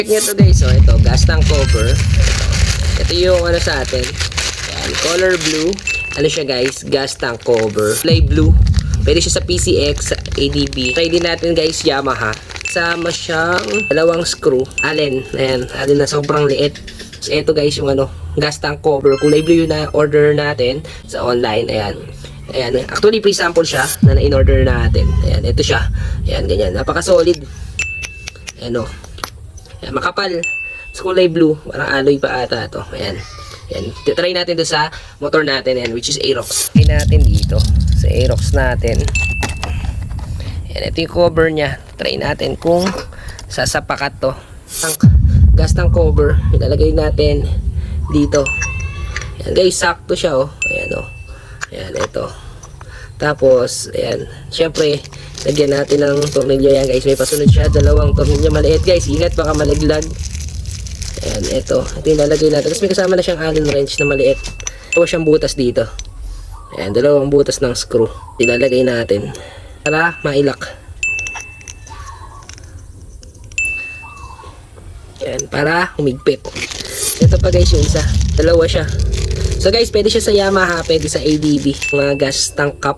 Check nyo to guys, oh, ito, gas tank cover. Ito yung ano sa atin. Ayan, color blue. Ano siya guys, gas tank cover. Play blue. Pwede siya sa PCX, sa ADB. Try din natin guys, Yamaha. Sama siyang dalawang screw. Allen. Ayan, allen na sobrang liit. So, ito guys yung ano, gas tank cover. Kulay blue yung na-order natin sa online. Ayan. Ayan. Actually, pre-sample siya na in-order natin. Ayan, ito siya. Ayan, ganyan. Napaka-solid. Ayan o. Ayan, makapal. Sa kulay blue. Parang alloy pa ata ito. Ayan. Ayan. Try natin ito sa motor natin. Ayan, which is Aerox. Try natin dito. Sa Aerox natin. Ayan, ito yung cover niya. Try natin kung sasapakat to. Gas tank cover. Ilalagay natin dito. Ayan guys, sakto siya oh. Ayan oh. Ayan, ito. Tapos, ayan. Siyempre, lagyan natin ng tornilyo yan guys. May pasunod siya. Dalawang tornilyo maliit guys. Ingat baka malaglag. Ayan, ito. Ito yung lalagay natin. Tapos may kasama na siyang Allen wrench na maliit. Ito siyang butas dito. Ayan, dalawang butas ng screw. Ilalagay natin. Para mailak. Ayan, para humigpit. Ito pa guys yung isa. Dalawa siya. So guys, pwede siya sa Yamaha, pwede sa ADB. Mga gas tank cap.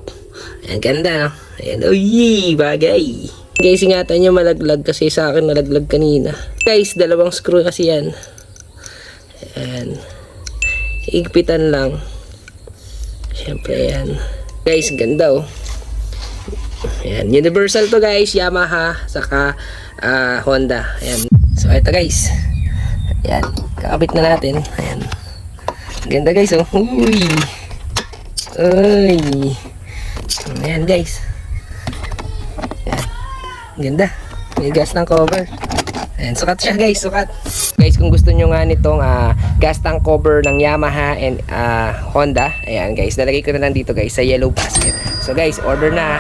Ayan, ganda no? Ayan, oh yee, bagay. Guys, ingatan nyo malaglag kasi sa akin nalaglag kanina. Guys, dalawang screw kasi yan. Ayan. Higpitan lang. Siyempre yan. Guys, ganda oh. Ayan, universal to guys, Yamaha, saka Honda. Ayan. So ito guys. Ayan, kakabit na natin. Ayan. Ganda guys oh. Uy. Uy. Ayan guys. Ayan. Ganda. May gas tank cover. Ayan, sukat siya guys, sukat. Guys, kung gusto nyo nga nitong gas tank cover ng Yamaha and Honda, ayan guys, nalagay ko na lang dito guys sa yellow basket. So guys, order na.